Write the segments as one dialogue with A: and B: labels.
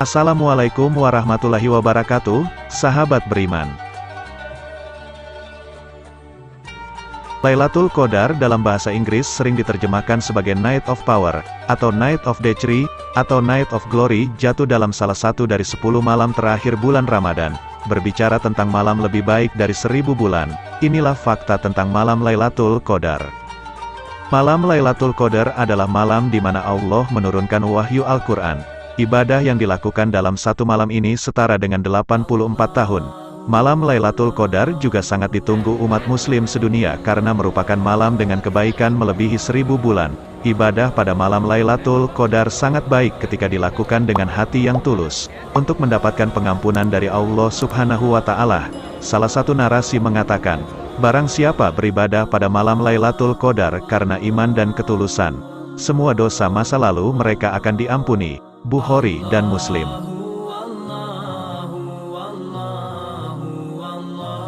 A: Assalamualaikum warahmatullahi wabarakatuh, sahabat beriman. Lailatul Qadar dalam bahasa Inggris sering diterjemahkan sebagai Night of Power, atau Night of Decree, atau Night of Glory, jatuh dalam salah satu dari 10 malam terakhir bulan Ramadan. Berbicara tentang malam lebih baik dari 1000 bulan, inilah fakta tentang malam Lailatul Qadar. Malam Lailatul Qadar adalah malam di mana Allah menurunkan wahyu Al-Quran. Ibadah yang dilakukan dalam satu malam ini setara dengan 84 tahun. Malam Lailatul Qadar juga sangat ditunggu umat muslim sedunia karena merupakan malam dengan kebaikan melebihi 1000 bulan. Ibadah pada malam Lailatul Qadar sangat baik ketika dilakukan dengan hati yang tulus, untuk mendapatkan pengampunan dari Allah Subhanahu wa Ta'ala. Salah satu narasi mengatakan, barang siapa beribadah pada malam Lailatul Qadar karena iman dan ketulusan, semua dosa masa lalu mereka akan diampuni. Bukhari dan Muslim.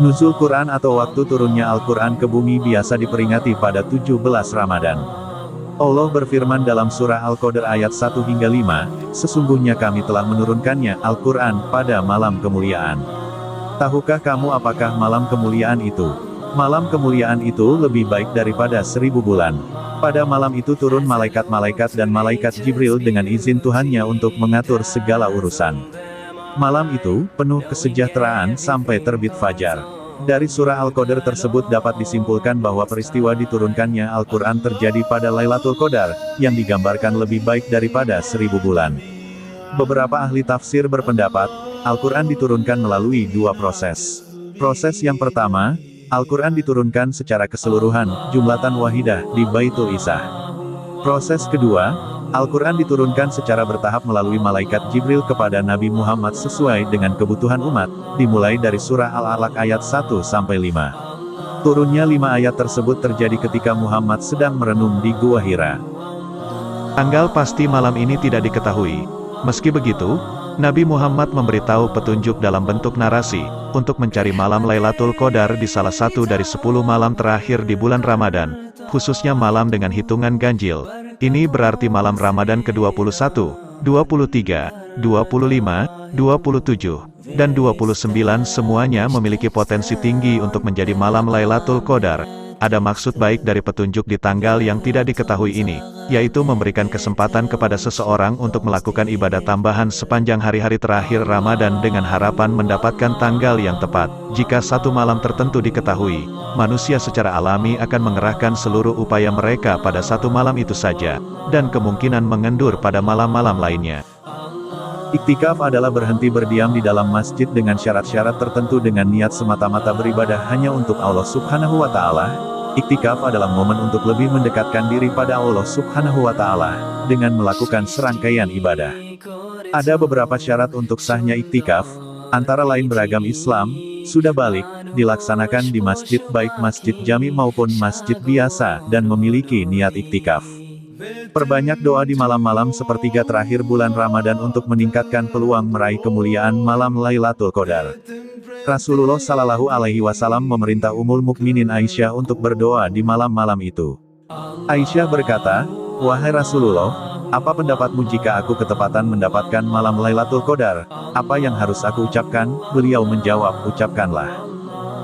A: Nuzul Quran atau waktu turunnya Al-Quran ke bumi biasa diperingati pada 17 Ramadan. Allah berfirman dalam surah Al-Qadr ayat 1 hingga 5, sesungguhnya kami telah menurunkannya, Al-Quran, pada malam kemuliaan. Tahukah kamu apakah malam kemuliaan itu? Malam kemuliaan itu lebih baik daripada 1000 bulan. Pada malam itu turun malaikat-malaikat dan malaikat Jibril dengan izin Tuhannya untuk mengatur segala urusan. Malam itu, penuh kesejahteraan sampai terbit fajar. Dari surah Al-Qadr tersebut dapat disimpulkan bahwa peristiwa diturunkannya Al-Quran terjadi pada Lailatul Qadar, yang digambarkan lebih baik daripada 1000 bulan. Beberapa ahli tafsir berpendapat, Al-Quran diturunkan melalui dua proses. Proses yang pertama, Al-Quran diturunkan secara keseluruhan, jumlatan wahidah, di Baitul Isa. Proses kedua, Al-Quran diturunkan secara bertahap melalui malaikat Jibril kepada Nabi Muhammad sesuai dengan kebutuhan umat, dimulai dari surah Al-Alaq ayat 1-5. Turunnya 5 ayat tersebut terjadi ketika Muhammad sedang merenung di Gua Hira. Tanggal pasti malam ini tidak diketahui. Meski begitu, Nabi Muhammad memberitahu petunjuk dalam bentuk narasi, untuk mencari malam Lailatul Qadar di salah satu dari 10 malam terakhir di bulan Ramadan, khususnya malam dengan hitungan ganjil. Ini berarti malam Ramadan ke-21, 23, 25, 27, dan 29 semuanya memiliki potensi tinggi untuk menjadi malam Lailatul Qadar. Ada maksud baik dari petunjuk di tanggal yang tidak diketahui ini, yaitu memberikan kesempatan kepada seseorang untuk melakukan ibadah tambahan sepanjang hari-hari terakhir Ramadan dengan harapan mendapatkan tanggal yang tepat. Jika satu malam tertentu diketahui, manusia secara alami akan mengerahkan seluruh upaya mereka pada satu malam itu saja, dan kemungkinan mengendur pada malam-malam lainnya. Iktikaf adalah berhenti berdiam di dalam masjid dengan syarat-syarat tertentu dengan niat semata-mata beribadah hanya untuk Allah Subhanahu wa Ta'ala. Iktikaf adalah momen untuk lebih mendekatkan diri pada Allah Subhanahu wa Ta'ala dengan melakukan serangkaian ibadah. Ada beberapa syarat untuk sahnya iktikaf, antara lain beragam Islam, sudah balik, dilaksanakan di masjid baik masjid jami maupun masjid biasa, dan memiliki niat iktikaf. Perbanyak doa di malam-malam sepertiga terakhir bulan Ramadan untuk meningkatkan peluang meraih kemuliaan malam Lailatul Qadar. Rasulullah Shallallahu Alaihi Wasallam memerintah Ummul Mukminin Aisyah untuk berdoa di malam-malam itu. Aisyah berkata, "Wahai Rasulullah, apa pendapatmu jika aku ketepatan mendapatkan malam Lailatul Qadar? Apa yang harus aku ucapkan?" Beliau menjawab, "Ucapkanlah,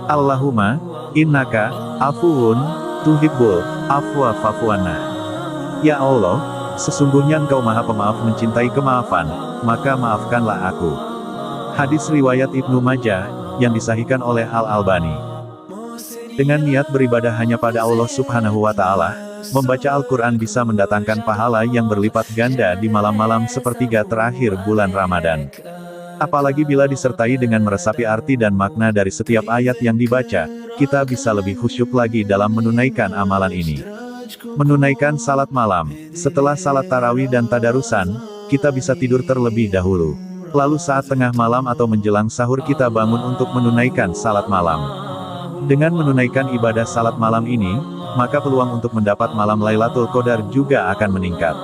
A: Allahumma, innaka, afuwun, tuhibbul, afwa fa'fu anna." Ya Allah, sesungguhnya Engkau Maha Pemaaf mencintai kemaafan, maka maafkanlah aku. Hadis riwayat Ibnu Majah, yang disahihkan oleh Al-Albani. Dengan niat beribadah hanya pada Allah Subhanahu wa Ta'ala, membaca Al-Quran bisa mendatangkan pahala yang berlipat ganda di malam-malam sepertiga terakhir bulan Ramadan. Apalagi bila disertai dengan meresapi arti dan makna dari setiap ayat yang dibaca, kita bisa lebih khusyuk lagi dalam menunaikan amalan ini. Menunaikan salat malam. Setelah salat tarawih dan tadarusan, kita bisa tidur terlebih dahulu. Lalu saat tengah malam atau menjelang sahur kita bangun untuk menunaikan salat malam. Dengan menunaikan ibadah salat malam ini, maka peluang untuk mendapat malam Lailatul Qadar juga akan meningkat.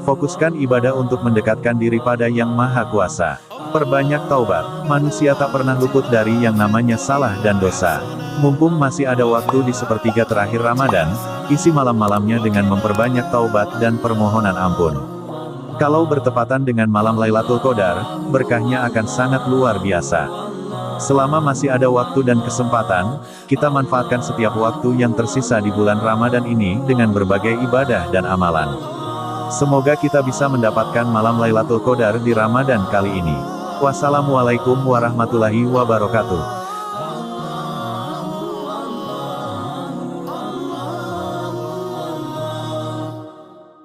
A: Fokuskan ibadah untuk mendekatkan diri pada Yang Maha Kuasa. Perbanyak taubat. Manusia tak pernah luput dari yang namanya salah dan dosa. Mumpung masih ada waktu di sepertiga terakhir Ramadan, isi malam-malamnya dengan memperbanyak taubat dan permohonan ampun. Kalau bertepatan dengan malam Lailatul Qadar, berkahnya akan sangat luar biasa. Selama masih ada waktu dan kesempatan, kita manfaatkan setiap waktu yang tersisa di bulan Ramadan ini dengan berbagai ibadah dan amalan. Semoga kita bisa mendapatkan malam Lailatul Qadar di Ramadan kali ini. Wassalamualaikum warahmatullahi wabarakatuh.